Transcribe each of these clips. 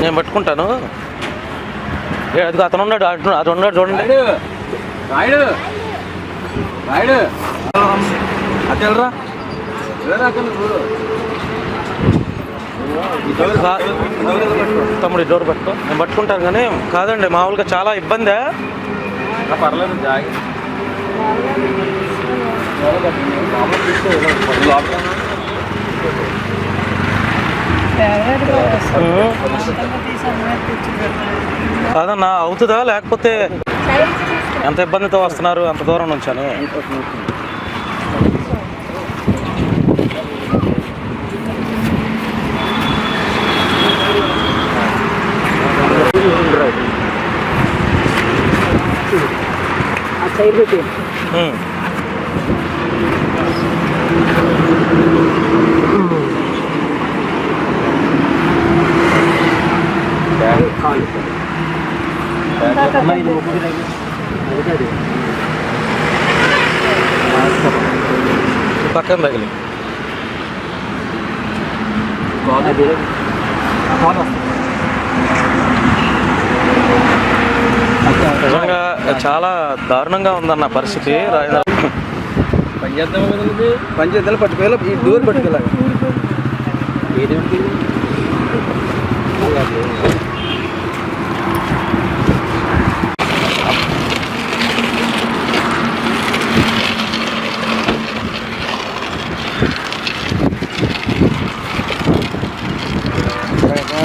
నేను పట్టుకుంటాను. అది అతను ఉన్నాడు, అతను ఉన్నాడు చూడండి. తమ్ముడు డోర్ పట్టుకో, నేను పట్టుకుంటాను. కానీ కాదండి, మామూలుగా చాలా ఇబ్బందే. పర్లేదు జాగి కాదన్నా, అవుతుందా లేకపోతే ఎంత ఇబ్బందితో వస్తున్నారు అంత దూరం నుంచి అని? పక్కన తగిలి నిజంగా చాలా దారుణంగా ఉందన్న పరిస్థితి. పంచేద్దాం కదండి, పంచేద్దాం పట్టుకోవాలి. ఈ డోర్ పట్టుకోవాలి. ఏదేంటి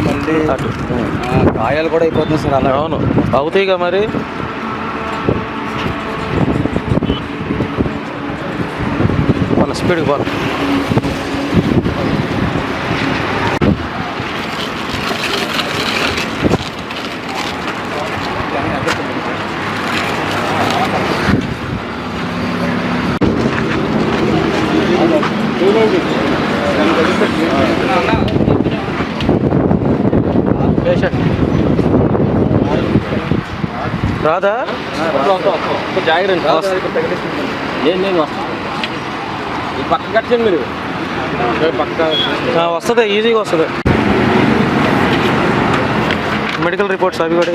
మళ్ళీ గాయాలు కూడా అయిపోతుంది సార్. అలా అవును, అవుతాయిగా మరి. మన స్పీడ్కి పోను. రాదా జాగ్రత్త పక్క కట్టండి మీరు. పక్క వస్తుంది, ఈజీగా వస్తుంది. మెడికల్ రిపోర్ట్స్ అవి కూడా.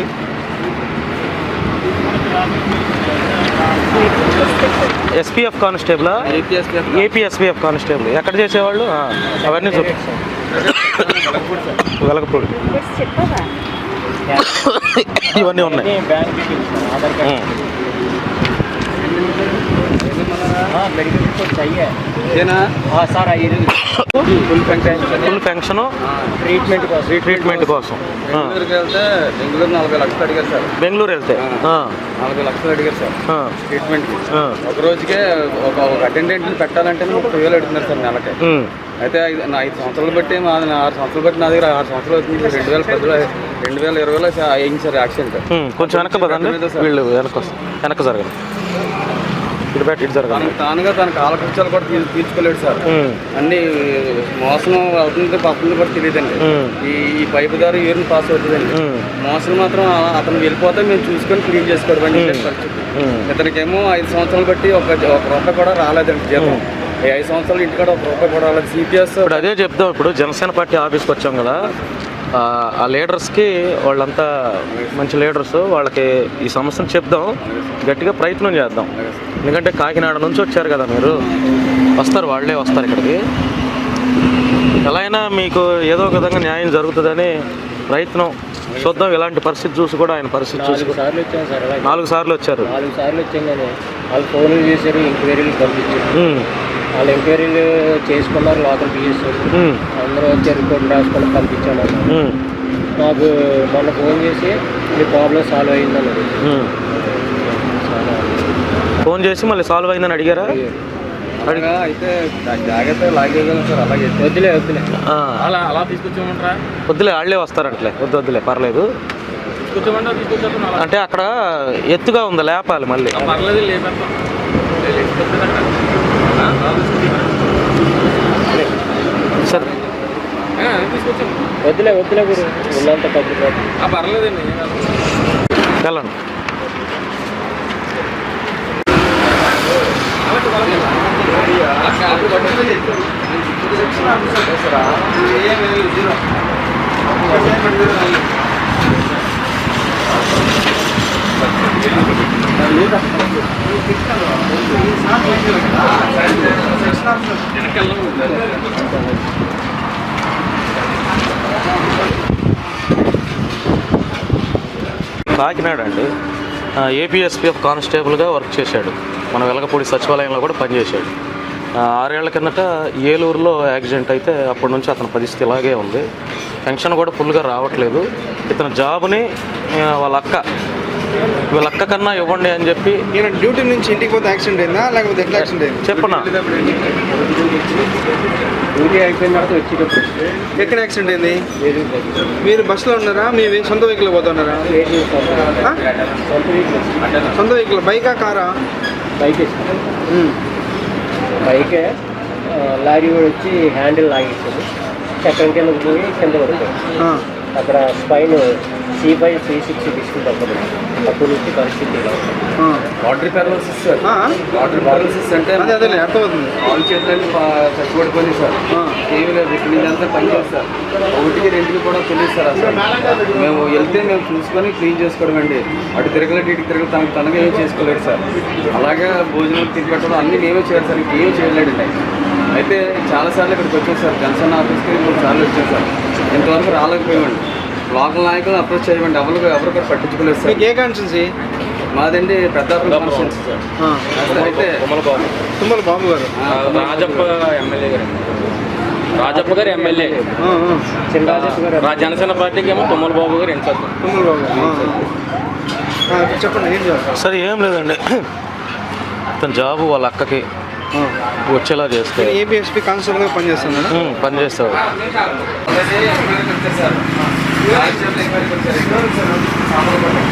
ఎస్పీఎఫ్ కానిస్టేబులా? APSPF constable. ఎక్కడ చేసేవాళ్ళు అవన్నీ చూపి. వెలగపూడి ఇవన్నీ ఉన్నాయి. ఫుల్ పెన్షన్ ట్రీట్మెంట్ కోసం. బెంగళూరు 40 లక్షలు అడిగారు సార్. బెంగళూరు వెళ్తే 40 లక్షలు అడిగారు సార్ ట్రీట్మెంట్. ఒక రోజుకే ఒక అటెండెంట్ పెట్టాలంటే 30,000 అడుగుతున్నారు సార్ నెలకి. అయితే 5 సంవత్సరాలు బట్టి 6 సంవత్సరాలు బట్టి నా దగ్గర 6 సంవత్సరాలు అవుతుంది. 2020లో అయింది సార్ యాక్సిడెంట్. కొంచెం వెనక పదండి, వీళ్ళు వెనక జరగదు. ఇటు బయట ఇటు జరగాలి. తానుగా తన కాలకృత్యాలు కూడా తీర్చుకోలేడు సార్. అన్ని మోసం అవుతుంది పడుతుంది కూడా తెలియదండి. ఈ పైపు ద్వారా యూరిన్ పాస్ అవుతుందండి. మోసం మాత్రం అతను వెళ్ళిపోతే మేము చూసుకొని క్లీన్ చేసుకోవడం అని పరిస్థితి. ఇతనికేమో 5 సంవత్సరాలు బట్టి ఒక రూపాయి కూడా రాలేదండి జీతం. 5 సంవత్సరాలు ఇంటికాడ 1 రూపాయి కూడా రాలేదు. సిపిఎస్ ఇప్పుడు అదే చెప్దాం. ఇప్పుడు జనసేన పార్టీ ఆఫీస్కి వచ్చాం కదా, ఆ లీడర్స్కి, వాళ్ళంతా మంచి లీడర్స్, వాళ్ళకి ఈ సమస్యను చెప్దాం, గట్టిగా ప్రయత్నం చేద్దాం. ఎందుకంటే కాకినాడ నుంచి వచ్చారు కదా మీరు, వస్తారు, వాళ్ళే వస్తారు ఇక్కడికి. ఎలా అయినా మీకు ఏదో ఒక విధంగా న్యాయం జరుగుతుందని ప్రయత్నం చూద్దాం. ఇలాంటి పరిస్థితి చూసి కూడా ఆయన పరిస్థితి చూసి 4 సార్లు వచ్చారు. 4 సార్లు వచ్చాం కానీ వాళ్ళు ఫోన్లు చేశారు, ఎంక్వైరీలు పంపించారు. వాళ్ళు ఎంక్వైరీలు చేసుకున్నారు, లోకల్ పిఎస్ఆర్ అందరూ వచ్చి రిపోర్ట్ రాసుకొని పంపించాను. నాకు మొన్న ఫోన్ చేసి మీ ప్రాబ్లం సాల్వ్ అయిందన్నది. ఫోన్ చేసి మళ్ళీ సాల్వ్ అయిందని అడిగారా? అయితే జాగ్రత్త లాగేయగలం సార్. అలాగే వద్దులే అలా తీసుకొచ్చామంటారా? వద్దులే, వాళ్ళే వస్తారంటలే. వద్దులే, పర్లేదు. అంటే అక్కడ ఎత్తుగా ఉంది, లేపాలి మళ్ళీ. పర్లేదు, లేపేస్తాం. సరే తీసుకొచ్చాం. వద్దులే గురు, ఉన్నంత డబ్బు పర్లేదండి, వెళ్ళండి. కాకినాడ అండి. ఏపీఎస్పీఎఫ్ కానిస్టేబుల్గా వర్క్ చేశాడు. మన వెలగపూడి సచివాలయంలో కూడా పనిచేశాడు. 6 ఏళ్ల కిందట ఏలూరులో యాక్సిడెంట్ అయితే అప్పటి నుంచి అతని పరిస్థితి ఇలాగే ఉంది. పెన్షన్ కూడా ఫుల్గా రావట్లేదు. ఇతని జాబ్ని వీళ్ళ అక్క కన్నా ఇవ్వండి అని చెప్పి. నేను డ్యూటీ నుంచి ఇంటికి పోతే యాక్సిడెంట్ అయిందా లేకపోతే ఎట్లా యాక్సిడెంట్ అయింది చెప్పనా? డ్యూటీ అయిపోయిన తర్వాత వచ్చేటప్పుడు ఎక్కడ యాక్సిడెంట్ అయింది? మీరు బస్సులో ఉన్నారా? మీ సొంత వెహికల్ పోతున్నారా? సొంత వెహికల్ బైకా కారా? బైకే బైకే లారీ కూడా వచ్చి హ్యాండిల్ లాగేసాడు. చక్రం కిందకి పోయి కింద పడుతుంది. అక్కడ స్పైన్ C5-C6 తీసుకుంటే అప్పటి నుంచి పరిస్థితి ఇలా ఉంటుంది. Water paralysis sir. Water paralysis అంటే అదే అర్థమవుతుంది. ఆల్ చేతులన్నీ చచ్చిపడిపోయింది సార్. ఏమి లేదు, ఇక్కడ ఇదంతా పని చేస్తారు సార్. 1కి 2కి కూడా తెలియదు సార్. అసలు మేము వెళ్తే మేము చూసుకొని క్లీన్ చేసుకోవడం అండి. అటు తిరగలేదు ఇటు తిరగలేదు, తనగా ఏం చేసుకోలేదు సార్. అలాగే భోజనం తిరిగట్టడం అన్నీ మేమే చేయాలి సార్. ఇంకేమీ చేయలేడండి. అయితే చాలాసార్లు ఇక్కడికి వచ్చాం సార్. జనసేన ఆఫీస్కి 3 సార్లు వచ్చాం సార్. ఇంతవరకు రాలేకపోయామండి. లోకల్ నాయకులు అప్రోచ్ చేయమండి. ఎవరు కూడా పట్టించుకోలేదు సార్. మీకు ఏ కాన్స్టిట్యున్సీ? మాదండి పెద్దాపురం కాన్స్టిట్యున్సీ సార్. అయితే తుమ్మల బాబు గారు రాజప్ప ఎమ్మెల్యే గారు, రాజప్ప గారు ఎమ్మెల్యే, జనసేన పార్టీకి ఏమో తుమ్మల బాబు గారు ఇన్ఛార్జ్. తుమ్మల బాబు చెప్పండి, ఏం చేస్తారు? సరే ఏం లేదండి, తన జాబు వాళ్ళ అక్కకి వచ్చేలా చేస్తే. ఏపీఎస్పీ కానిస్టేబుల్గా పనిచేస్తున్నాడు. పనిచేస్తాడు. సమాధానం